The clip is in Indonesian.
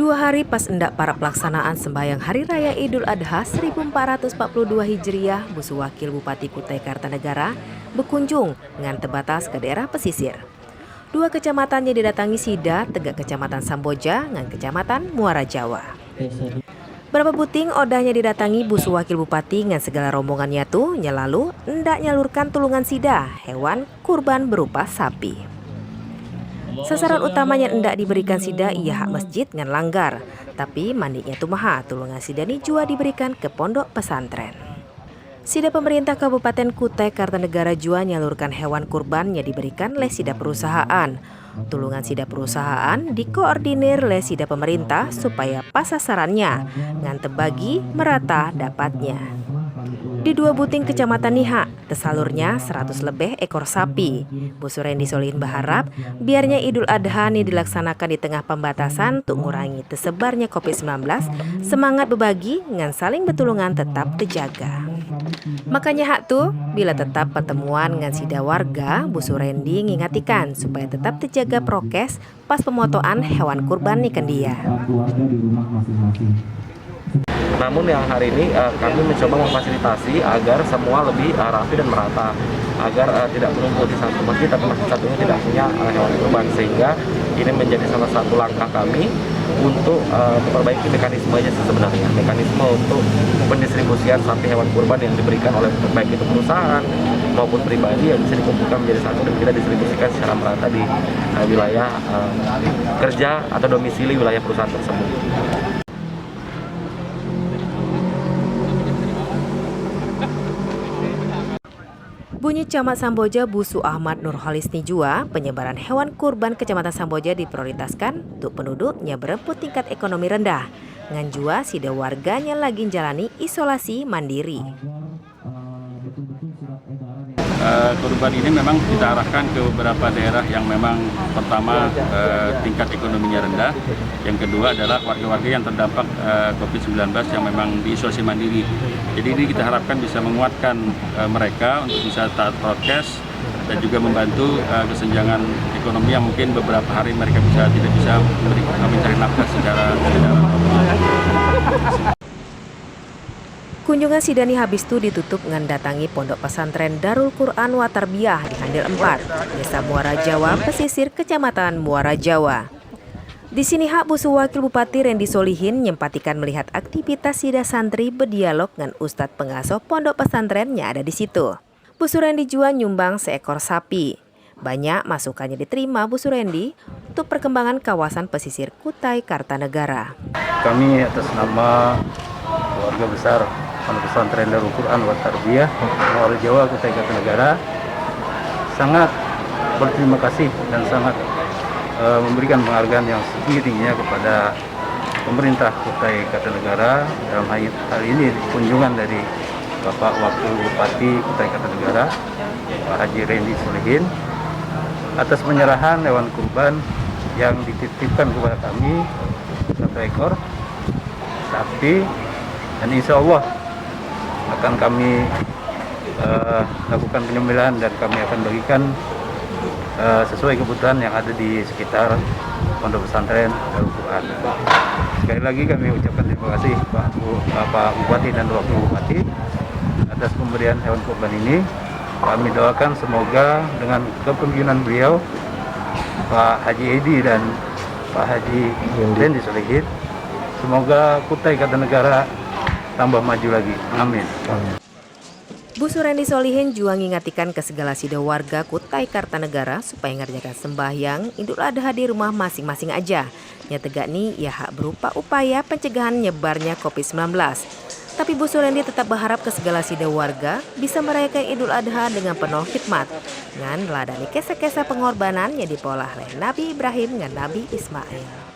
Dua hari pas endak para pelaksanaan sembahyang Hari Raya Idul Adha 1442 Hijriah, Busu Wakil Bupati Kutai Kartanegara berkunjung dengan terbatas ke daerah pesisir. Dua kecamatannya didatangi Sida, tegak Kecamatan Samboja dengan Kecamatan Muara Jawa. Berapa buting odahnya didatangi Busu Wakil Bupati dengan segala rombongannya tuh nyelalu hendak nyalurkan tulungan Sida, hewan kurban berupa sapi. Sasaran utamanya hendak diberikan Sida ia hak masjid dengan langgar, tapi mandiknya tuh maha tulungan Sida ini jua diberikan ke pondok pesantren. Sida pemerintah Kabupaten Kutai Kartanegara jua nyalurkan hewan kurbannya diberikan oleh Sida perusahaan. Tulungan Sida perusahaan dikoordinir oleh Sida pemerintah supaya pas sasarannya ngan terbagi merata dapatnya. Di dua buting kecamatan Niha, tersalurnya 100 lebih ekor sapi. Busu Rendi Solihin berharap biarnya Idul Adha ini dilaksanakan di tengah pembatasan untuk mengurangi tersebarnya COVID-19, semangat berbagi dengan saling bertulungan tetap terjaga. Makanya hak tuh, bila tetap pertemuan dengan Sida warga, Busu Rendi ngingatikan supaya tetap terjaga prokes pas pemotoan hewan kurban ikan dia. Namun yang hari ini kami mencoba memfasilitasi agar semua lebih rapi dan merata, agar tidak menumpuk di satu masjid tapi masjid satunya tidak punya hewan kurban, sehingga ini menjadi salah satu langkah kami untuk memperbaiki mekanismenya sebenarnya, mekanisme untuk pendistribusian sapi hewan kurban yang diberikan oleh baik itu perusahaan maupun pribadi yang bisa dikumpulkan menjadi satu dan kita distribusikan secara merata di wilayah kerja atau domisili wilayah perusahaan tersebut. Bunyi Camat Samboja Busu Ahmad Nurholisni jua, penyebaran hewan kurban Kecamatan Samboja diprioritaskan untuk penduduknya beremput tingkat ekonomi rendah. Ngan jua Sida warganya lagi jalani isolasi mandiri. Kurban ini memang kita arahkan ke beberapa daerah yang memang pertama tingkat ekonominya rendah, yang kedua adalah warga-warga yang terdampak COVID-19 yang memang diisolasi mandiri. Jadi ini kita harapkan bisa menguatkan mereka untuk bisa taat prokes dan juga membantu kesenjangan ekonomi yang mungkin beberapa hari mereka tidak bisa mencari nafkah secara normal. Kunjungan Sida ini habis itu ditutup dengan datangi Pondok Pesantren Darul Quran wa Tarbiyah di Handil 4, Desa Muara Jawa, pesisir Kecamatan Muara Jawa. Di sini hak Busu Wakil Bupati Rendi Solihin nyempatikan melihat aktivitas Sida santri berdialog dengan Ustadz pengasuh Pondok Pesantren yang ada di situ. Busu Rendi jua nyumbang seekor sapi. Banyak masukannya diterima Busu Rendi untuk perkembangan kawasan pesisir Kutai Kartanegara. Kami atas nama keluarga besar Pondok Pesantren Darul Quran wa Tarbiyah Muara Jawa Kutai Kartanegara sangat berterima kasih dan sangat memberikan penghargaan yang setinggi-tingginya kepada pemerintah Kutai Kartanegara dalam hal ini kunjungan dari Bapak Wakil Bupati Kutai Kartanegara Pak Haji Rendi Solihin atas penyerahan hewan kurban yang dititipkan kepada kami 1 ekor sapi, dan insya Allah akan kami lakukan penyembelihan dan kami akan bagikan sesuai kebutuhan yang ada di sekitar Pondok Pesantren Darul Quran. Sekali lagi kami ucapkan terima kasih Pak Bupati dan Wakil Bupati atas pemberian hewan kurban ini. Kami doakan semoga dengan kepemimpinan beliau Pak Haji Edi dan Pak Haji Rendi Solihin, semoga Kutai Kartanegara tambah maju lagi. Amin. Busu Rendi Solihin juga ngingatikan ke segala Sida warga Kutai Kartanegara supaya ngerjakan sembahyang Idul Adha di rumah masing-masing aja. Ya tegak nih ya hak berupa upaya pencegahan nyebarnya COVID-19. Tapi Busu Rendi tetap berharap ke segala Sida warga bisa merayakan Idul Adha dengan penuh hikmat. Dengan meladani kisah-kisah pengorbanan yang dipolah oleh Nabi Ibrahim dan Nabi Ismail.